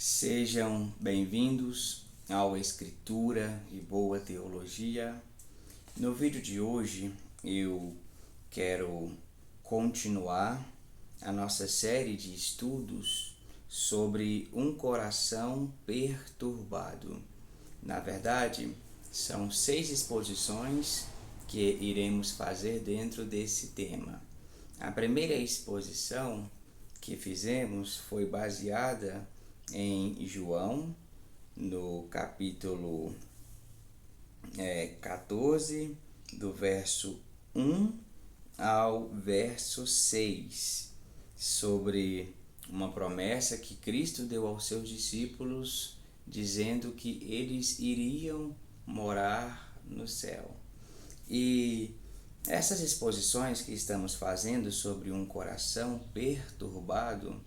Sejam bem-vindos ao Escritura e Boa Teologia. No vídeo de hoje eu quero continuar a nossa série de estudos sobre um coração perturbado. Na verdade, são 6 exposições que iremos fazer dentro desse tema. A primeira exposição que fizemos foi baseada em João, no capítulo 14, do verso 1 ao verso 6, sobre uma promessa que Cristo deu aos seus discípulos, dizendo que eles iriam morar no céu. E essas exposições que estamos fazendo sobre um coração perturbado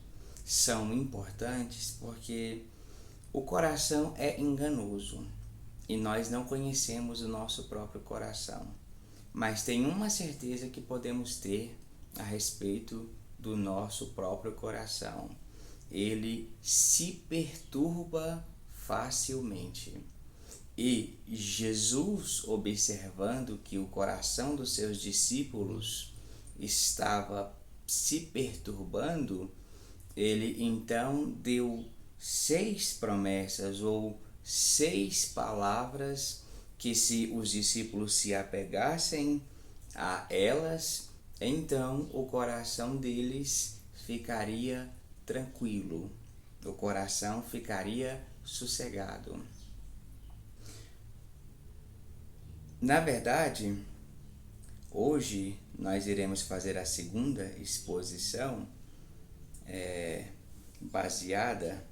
são importantes porque o coração é enganoso e nós não conhecemos o nosso próprio coração. Mas tem uma certeza que podemos ter a respeito do nosso próprio coração: ele se perturba facilmente. E Jesus, observando que o coração dos seus discípulos estava se perturbando, ele então deu 6 promessas ou 6 palavras que, se os discípulos se apegassem a elas, então o coração deles ficaria tranquilo, o coração ficaria sossegado. Na verdade, hoje nós iremos fazer a segunda exposição baseada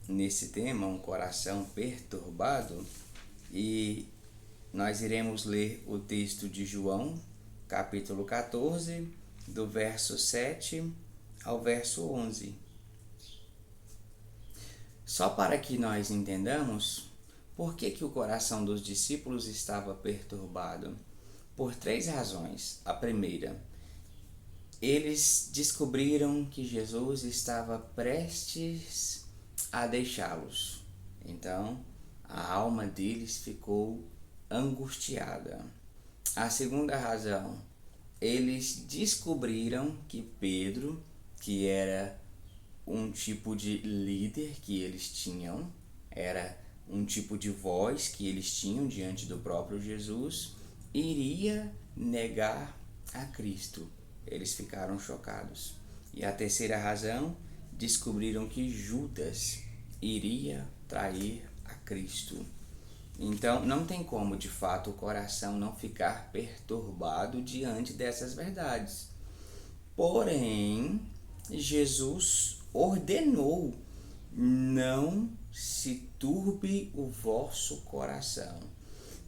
nesse tema, um coração perturbado, e nós iremos ler o texto de João, capítulo 14, do verso 7 ao verso 11. Só para que nós entendamos por que o coração dos discípulos estava perturbado. Por 3 razões. A primeira, eles descobriram que Jesus estava prestes a deixá-los. Então, a alma deles ficou angustiada. A segunda razão, eles descobriram que Pedro, que era um tipo de líder que eles tinham, era um tipo de voz que eles tinham diante do próprio Jesus, iria negar a Cristo. Eles ficaram chocados. E a terceira razão, descobriram que Judas iria trair a Cristo. Então, não tem como, de fato, o coração não ficar perturbado diante dessas verdades. Porém, Jesus ordenou: não se turbe o vosso coração.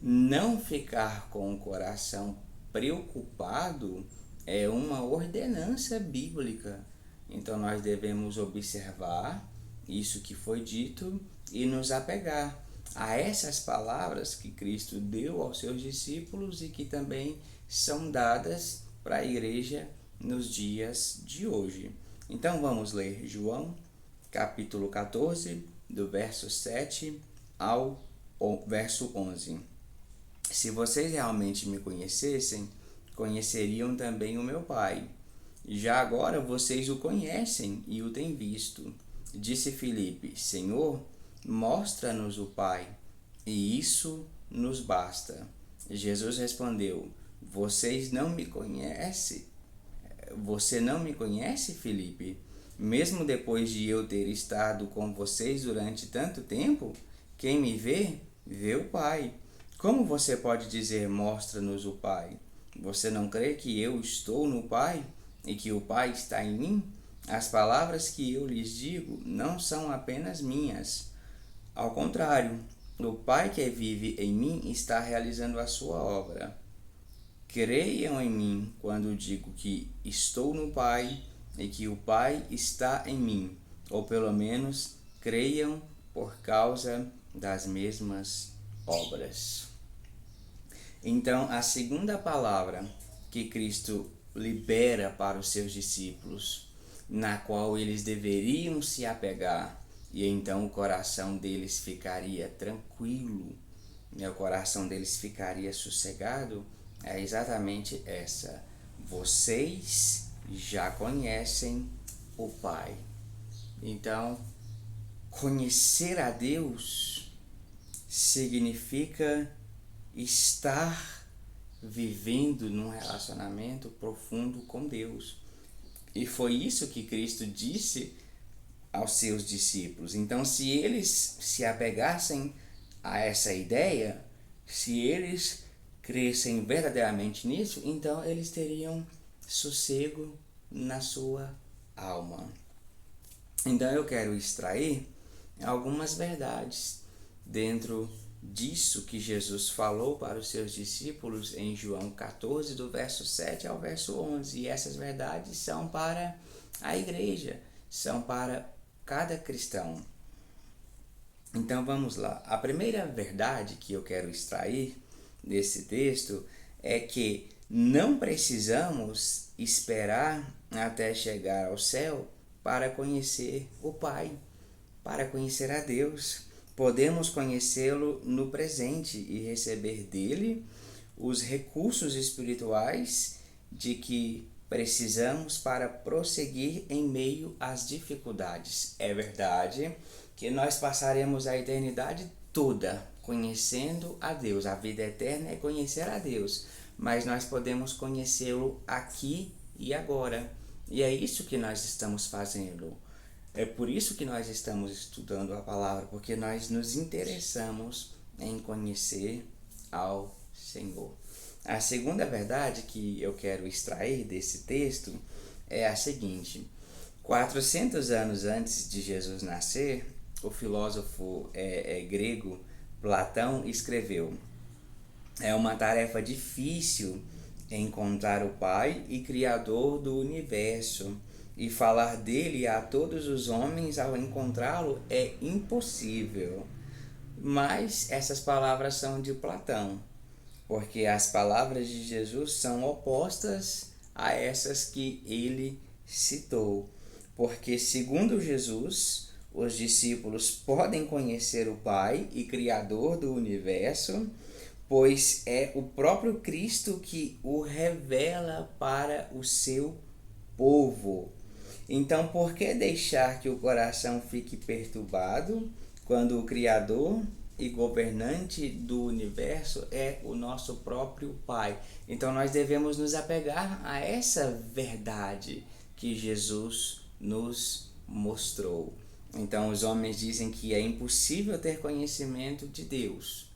Não ficar com o coração preocupado é uma ordenança bíblica. Então nós devemos observar isso que foi dito e nos apegar a essas palavras que Cristo deu aos seus discípulos e que também são dadas para a igreja nos dias de hoje. Então vamos ler João, capítulo 14, do verso 7 ao verso 11. Se vocês realmente me conhecessem, conheceriam também o meu Pai. Já agora vocês o conhecem e o têm visto. Disse Filipe: Senhor, mostra-nos o Pai, e isso nos basta. Jesus respondeu: Você não me conhece, Filipe? Mesmo depois de eu ter estado com vocês durante tanto tempo, quem me vê, vê o Pai. Como você pode dizer: mostra-nos o Pai? Você não crê que eu estou no Pai e que o Pai está em mim? As palavras que eu lhes digo não são apenas minhas. Ao contrário, o Pai que vive em mim está realizando a sua obra. Creiam em mim quando digo que estou no Pai e que o Pai está em mim, ou pelo menos creiam por causa das mesmas obras. Então, a segunda palavra que Cristo libera para os seus discípulos, na qual eles deveriam se apegar e então o coração deles ficaria tranquilo, né? O coração deles ficaria sossegado, é exatamente essa: vocês já conhecem o Pai. Então, conhecer a Deus significa estar vivendo num relacionamento profundo com Deus. E foi isso que Cristo disse aos seus discípulos. Então, se eles se apegassem a essa ideia, se eles crescem verdadeiramente nisso, então eles teriam sossego na sua alma. Então eu quero extrair algumas verdades dentro disso que Jesus falou para os seus discípulos em João 14, do verso 7 ao verso 11. E essas verdades são para a igreja, são para cada cristão. Então vamos lá. A primeira verdade que eu quero extrair desse texto é que não precisamos esperar até chegar ao céu para conhecer o Pai, para conhecer a Deus. Podemos conhecê-lo no presente e receber dele os recursos espirituais de que precisamos para prosseguir em meio às dificuldades. É verdade que nós passaremos a eternidade toda conhecendo a Deus. A vida eterna é conhecer a Deus, mas nós podemos conhecê-lo aqui e agora. E é isso que nós estamos fazendo. É por isso que nós estamos estudando a palavra, porque nós nos interessamos em conhecer ao Senhor. A segunda verdade que eu quero extrair desse texto é a seguinte: 400 anos antes de Jesus nascer, o filósofo grego Platão escreveu: é uma tarefa difícil encontrar o Pai e Criador do universo, e falar dele a todos os homens ao encontrá-lo é impossível. Mas essas palavras são de Platão, porque as palavras de Jesus são opostas a essas que ele citou. Porque, segundo Jesus, os discípulos podem conhecer o Pai e Criador do universo, pois é o próprio Cristo que o revela para o seu povo. Então, por que deixar que o coração fique perturbado quando o Criador e governante do universo é o nosso próprio Pai? Então, nós devemos nos apegar a essa verdade que Jesus nos mostrou. Então, os homens dizem que é impossível ter conhecimento de Deus.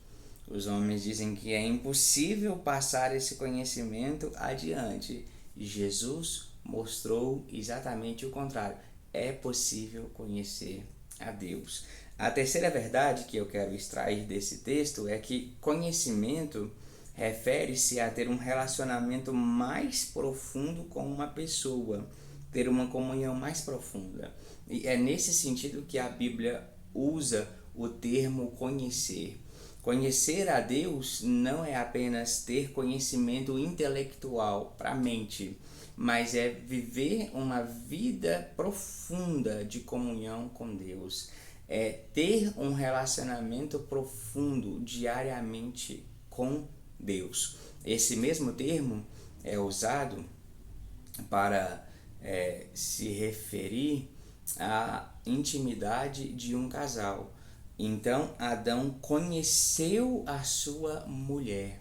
Os homens dizem que é impossível passar esse conhecimento adiante. E Jesus mostrou exatamente o contrário. É possível conhecer a Deus. A terceira verdade que eu quero extrair desse texto é que conhecimento refere-se a ter um relacionamento mais profundo com uma pessoa, ter uma comunhão mais profunda. E é nesse sentido que a Bíblia usa o termo conhecer. Conhecer a Deus não é apenas ter conhecimento intelectual para a mente, mas é viver uma vida profunda de comunhão com Deus. É ter um relacionamento profundo diariamente com Deus. Esse mesmo termo é usado para se referir à intimidade de um casal. Então, Adão conheceu a sua mulher,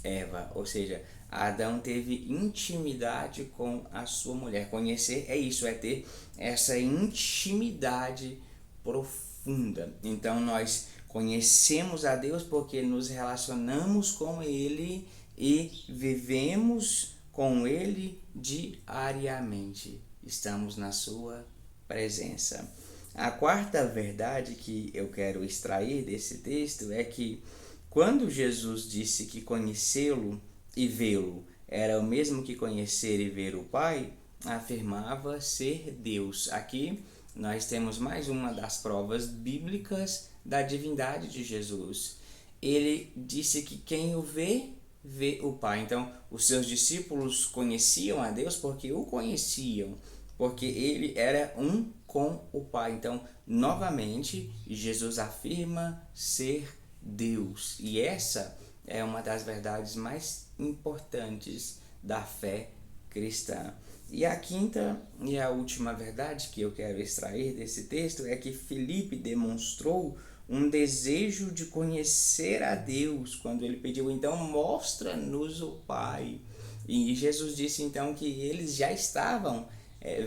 Eva, ou seja, Adão teve intimidade com a sua mulher. Conhecer é isso, é ter essa intimidade profunda. Então, nós conhecemos a Deus porque nos relacionamos com Ele e vivemos com Ele diariamente. Estamos na sua presença. A quarta verdade que eu quero extrair desse texto é que quando Jesus disse que conhecê-lo e vê-lo era o mesmo que conhecer e ver o Pai, afirmava ser Deus. Aqui nós temos mais uma das provas bíblicas da divindade de Jesus. Ele disse que quem o vê, vê o Pai. Então, os seus discípulos conheciam a Deus porque o conheciam, porque ele era um com o Pai. Então, novamente, Jesus afirma ser Deus. E essa é uma das verdades mais importantes da fé cristã. E a quinta e a última verdade que eu quero extrair desse texto é que Filipe demonstrou um desejo de conhecer a Deus quando ele pediu, então, mostra-nos o Pai. E Jesus disse então que eles já estavam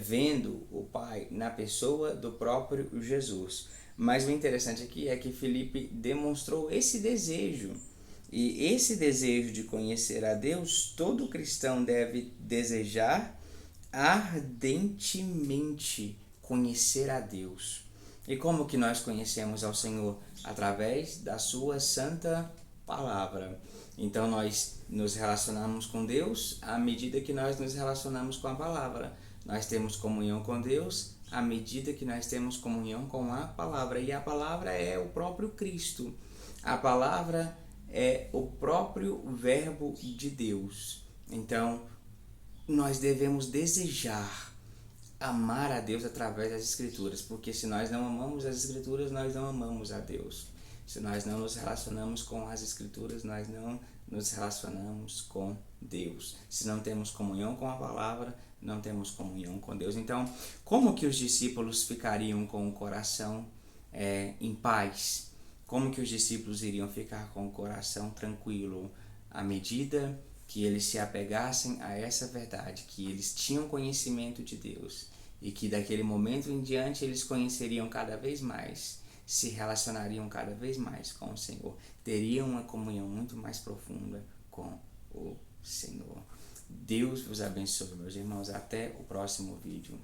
vendo o Pai na pessoa do próprio Jesus. Mas o interessante aqui é que Filipe demonstrou esse desejo. E esse desejo de conhecer a Deus, todo cristão deve desejar ardentemente conhecer a Deus. E como que nós conhecemos ao Senhor? Através da sua santa palavra. Então nós nos relacionamos com Deus à medida que nós nos relacionamos com a palavra. Nós temos comunhão com Deus à medida que nós temos comunhão com a palavra. E a palavra é o próprio Cristo. A palavra é o próprio verbo de Deus. Então, nós devemos desejar amar a Deus através das Escrituras, porque se nós não amamos as Escrituras, nós não amamos a Deus. Se nós não nos relacionamos com as Escrituras, nós não nos relacionamos com Deus. Se não temos comunhão com a palavra, não temos comunhão com Deus. Então, como que os discípulos ficariam com o coração em paz? Como que os discípulos iriam ficar com o coração tranquilo à medida que eles se apegassem a essa verdade, que eles tinham conhecimento de Deus e que daquele momento em diante eles conheceriam cada vez mais, se relacionariam cada vez mais com o Senhor, teriam uma comunhão muito mais profunda com o Senhor. Deus vos abençoe, meus irmãos. Até o próximo vídeo.